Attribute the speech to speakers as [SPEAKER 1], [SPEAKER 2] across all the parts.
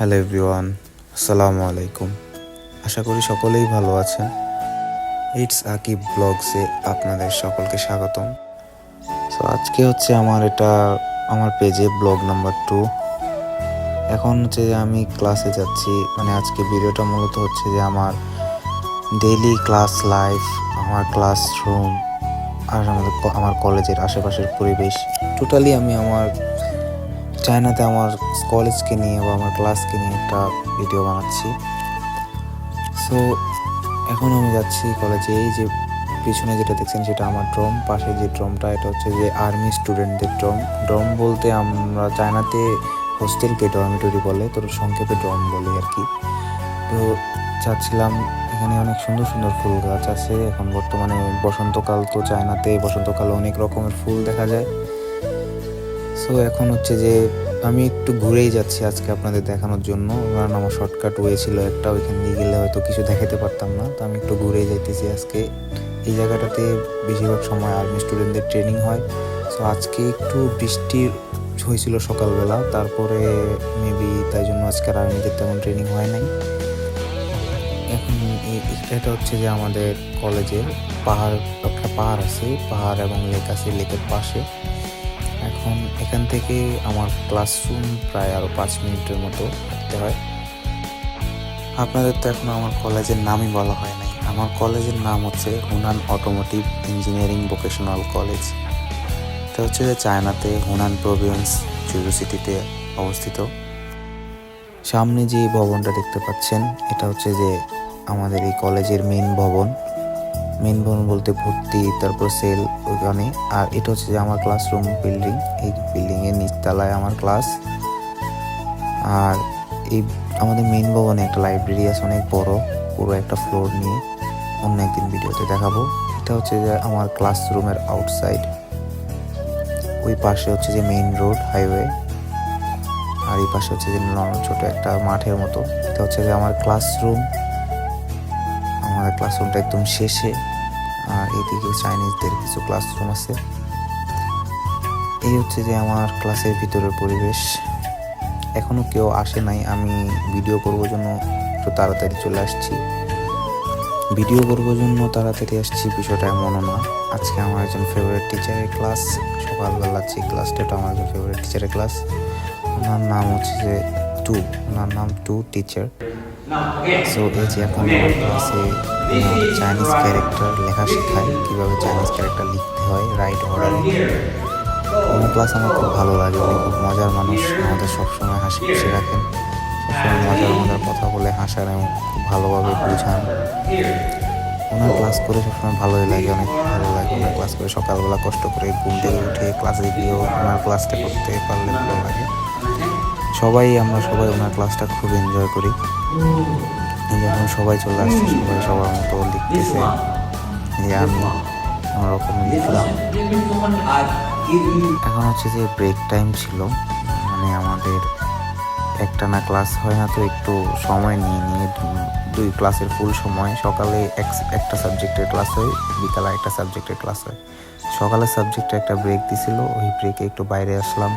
[SPEAKER 1] Hello everyone, আসসালামু আলাইকুম। আশা করি সকলেই ভালো আছেন। ইটস আকিব ব্লগসে আপনাদের সকলকে স্বাগতম। সো আজকে হচ্ছে আমার পেজে ব্লগ নাম্বার 2। এখন হচ্ছে যে আমি ক্লাসে যাচ্ছি, মানে আজকে ভিডিওটা মূলত হচ্ছে যে আমার ডেইলি ক্লাস লাইফ, আমার ক্লাসরুম আর আমার কলেজের আশেপাশের পরিবেশ টোটালি আমি চায়নাতে আমার কলেজকে নিয়ে বা আমার ক্লাসকে নিয়ে একটা ভিডিও বানাচ্ছি। সো এখন আমি যাচ্ছি কলেজে। এই যে পিছনে যেটা দেখছেন সেটা আমার ড্রম, পাশে যে ড্রমটা এটা হচ্ছে যে আর্মি স্টুডেন্টদের ড্রম। ড্রম বলতে আমরা চায়নাতে হোস্টেলকে ডরমিটরি বলে, তো সংক্ষেপে ড্রম বলি আর কি। তো চাচ্ছিলাম, এখানে অনেক সুন্দর সুন্দর ফুল গাছ আছে। এখন বর্তমানে বসন্তকাল, তো চায়নাতে বসন্তকালে অনেক রকমের ফুল দেখা যায়। সো এখন হচ্ছে যে আমি একটু ঘুরেই যাচ্ছি আজকে আপনাদের দেখানোর জন্য, কারণ আমার শর্টকাট ওয়ে ছিল একটা, ওইখান দিয়ে গেলে হয়তো কিছু দেখাতে পারতাম না। তো আমি একটু ঘুরেই যাইতেছি আজকে। এই জায়গাটাতে বেশিরভাগ সময় আর্মি স্টুডেন্টদের ট্রেনিং হয়। সো আজকে একটু বৃষ্টি হয়েছিল সকালবেলা, তারপরে মেবি তাই জন্য আজকে আর আর্মিদের তেমন ট্রেনিং হয় নাই। এখন এটা হচ্ছে যে আমাদের কলেজের একটা পাহাড় আছে, পাহাড় এবং লেক আছে, লেকের পাশে। এখন এখান থেকে আমার ক্লাসরুম প্রায় আরও 5 মিনিটের মতো হাঁটতে হয়। আপনাদের তো এখন আমার কলেজের নামই বলা হয় নাই। আমার কলেজের নাম হচ্ছে Hunan automotive engineering vocational college. এটা হচ্ছে যে চায়নাতে হুনান প্রভিন্স চুরু সিটিতে অবস্থিত। সামনে যে ভবনটা দেখতে পাচ্ছেন এটা হচ্ছে যে আমাদের এই কলেজের মেইন ভবন বলতে ভর্তি, তারপর সেল ওইখানে। আর এটা হচ্ছে যে আমার ক্লাসরুম বিল্ডিং, এই বিল্ডিংয়ের নিচতলায় আমার ক্লাস। আর এই আমাদের মেইন ভবনে একটা লাইব্রেরি আছে, অনেক বড়, পুরো একটা ফ্লোর নিয়ে। অন্য একদিন ভিডিওতে দেখাবো। এটা হচ্ছে যে আমার ক্লাসরুমের আউটসাইড। ওই পাশে হচ্ছে যে মেইন রোড, হাইওয়ে। আর এই পাশে হচ্ছে যে ছোট একটা মাঠের মতো। এটা হচ্ছে যে আমার ক্লাসরুম। আমাদের ক্লাসরুমটা একদম শেষে। আর এদিকে চাইনিজদের কিছু ক্লাসরুম আছে। এই হচ্ছে যে আমার ক্লাসের ভিতরের পরিবেশ। এখনো কেউ আসে নাই, আমি ভিডিও করবার জন্য একটু তাড়াতাড়ি চলে আসছি। বিষয়টা এমনও না। আজকে আমার একজন ফেভারিট টিচারের ক্লাস, সকালবেলা যে ক্লাসটা, এটা আমার একজন ফেভারিট টিচারের ক্লাস। ওনার নাম হচ্ছে যে টু টিচার। সো এই যে এখন আমার ক্লাসে চাইনিজ ক্যারেক্টার লেখা শেখায়, কীভাবে চাইনিজ ক্যারেক্টার লিখতে হয় রাইট অর্ডারে। ওনার ক্লাস আমার খুব ভালো লাগে, উনি খুব মজার মানুষ, আমাদের সবসময় হাসি খুশি রাখেন, সবসময় মজার কথা বলে হাসান এবং খুব ভালোভাবে বুঝান। ওনার ক্লাস করে সবসময় ভালোই লাগে, অনেক ভালো লাগে ওনার ক্লাস করে। সকালবেলা কষ্ট করে ঘুম থেকে উঠে ক্লাসে গিয়েও ওনার ক্লাসটা করতে পারলে ভালো লাগে। আমরা সবাই ওনার ক্লাসটা খুব এনজয় করি। যখন সবাই চলে আসছে, সবাই সবার মতো লিখতেছে, আমি ওরকম লিখলাম। এখন হচ্ছে যে ব্রেক টাইম ছিল, মানে আমাদের একটানা ক্লাস হয় না, তো একটু সময় নিয়ে দুই ক্লাসের ফুল সময়। সকালে একটা সাবজেক্টের ক্লাস হয়, বিকালে একটা সাবজেক্টের ক্লাস হয়। সকালের সাবজেক্টে একটা ব্রেক দিছিল, ওই ব্রেকে একটু বাইরে আসলাম।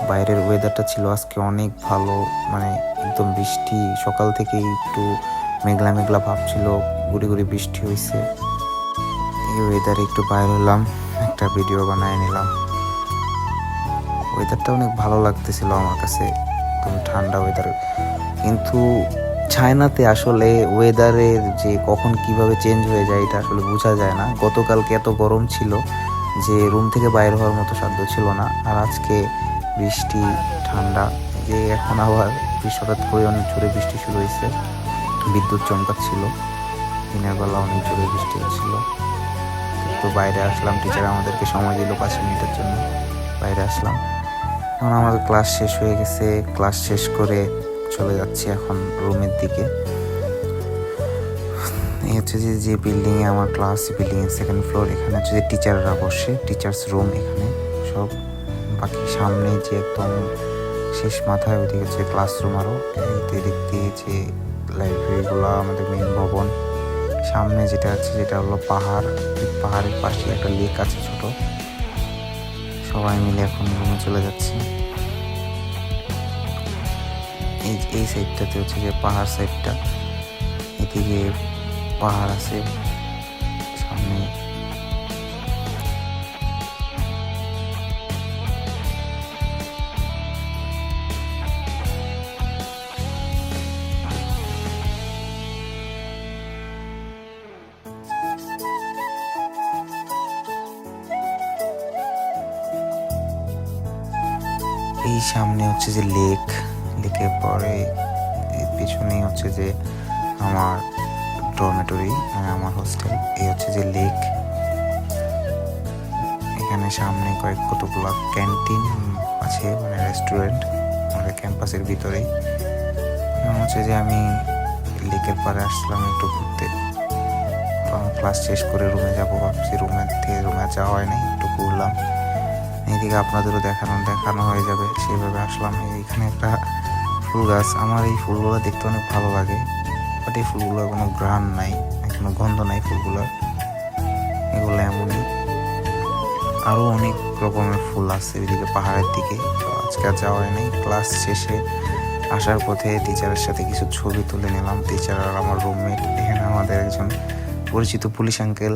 [SPEAKER 1] বাইরের ওয়েদারটা ছিল আজকে অনেক ভালো, মানে একদম বৃষ্টি, সকাল থেকেই একটু মেঘলা মেঘলা ভাব ছিল, গুড়ি গুড়ি বৃষ্টি হয়েছে। এই ওয়েদারে একটু বাইরে হলাম, একটা ভিডিও বানায় নিলাম। ওয়েদারটা অনেক ভালো লাগতেছিল আমার কাছে, একদম ঠান্ডা ওয়েদার। কিন্তু চায়নাতে আসলে ওয়েদারের যে কখন কিভাবে চেঞ্জ হয়ে যায় এটা আসলে বোঝা যায় না। গতকালকে এত গরম ছিল যে রুম থেকে বাইরে হওয়ার মতো সাধ্য ছিল না, আর আজকে বৃষ্টি ঠান্ডা। যে এখন আবার হঠাৎ করে অনেক জোরে বৃষ্টি শুরু হয়েছে, বিদ্যুৎ চমকাচ্ছিল, দিনের বেলা অনেক জোরে বৃষ্টি হচ্ছিল। তো বাইরে আসলাম, টিচার আমাদেরকে সময় দিল 5 মিনিটের জন্য, বাইরে আসলাম। এখন আমাদের ক্লাস শেষ হয়ে গেছে, ক্লাস শেষ করে চলে যাচ্ছি এখন রুমের দিকে। এই হচ্ছে যে বিল্ডিংয়ে আমার ক্লাস, বিল্ডিংয়ের 2nd ফ্লোর। এখানে হচ্ছে যে টিচাররা বসে, টিচার্স রুম এখানে সব। বাকি সামনে যে একদম শেষ মাথায় ওইদিকে হচ্ছে ক্লাসরুম, আরও এদিক দিয়ে যে লাইব্রেরিগুলো, আমাদের মেইন ভবন। সামনে যেটা আছে যেটা হলো পাহাড়, পাহাড়ের পাশে একটা লেক আছে ছোট। সবাই মিলে এখন রুমে চলে যাচ্ছি। এই সাইডটাতে হচ্ছে যে পাহাড় সাইডটা, এদিকে পাহাড় আছে সামনে। এই সামনে হচ্ছে যে লেকের পরে পিছনেই হচ্ছে যে আমার ডরমেটরি, মানে আমার হোস্টেল। এই হচ্ছে যে লেক। এখানে সামনে কতগুলো ক্যান্টিন আছে, মানে রেস্টুরেন্ট আমাদের ক্যাম্পাসের ভিতরেই। হচ্ছে যে আমি লেকের পাড়ে আসলাম একটু ঘুরতে। ক্লাস শেষ করে রুমে যাবো ভাবছি, রুমে যাওয়া হয় নাই, একটু ঘুরলাম। এইদিকে আপনাদেরও দেখানো হয়ে যাবে, সেভাবে আসলাম। এখানে একটা ফুল গাছ, আমার এই ফুলগুলো দেখতে অনেক ভালো লাগে, বাট এই ফুলগুলোর কোনো ঘ্রাণ নাই, কোনো গন্ধ নাই ফুলগুলোর। এগুলো এমনই, আরও অনেক রকমের ফুল আছে ওইদিকে পাহাড়ের দিকে। তো আজকে আর যাওয়া হয় নাই। ক্লাস শেষে আসার পথে টিচারের সাথে কিছু ছবি তুলে নিলাম, টিচার আর আমার রুমমেট। এখানে আমাদের একজন পরিচিত পুলিশ আঙ্কেল।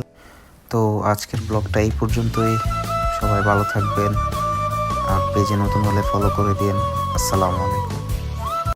[SPEAKER 1] তো আজকের ব্লগটা এই পর্যন্তই। সবাই ভালো থাকবেন, আর পেজে নতুন হলে ফলো করে দিন। আসসালামু আলাইকুম।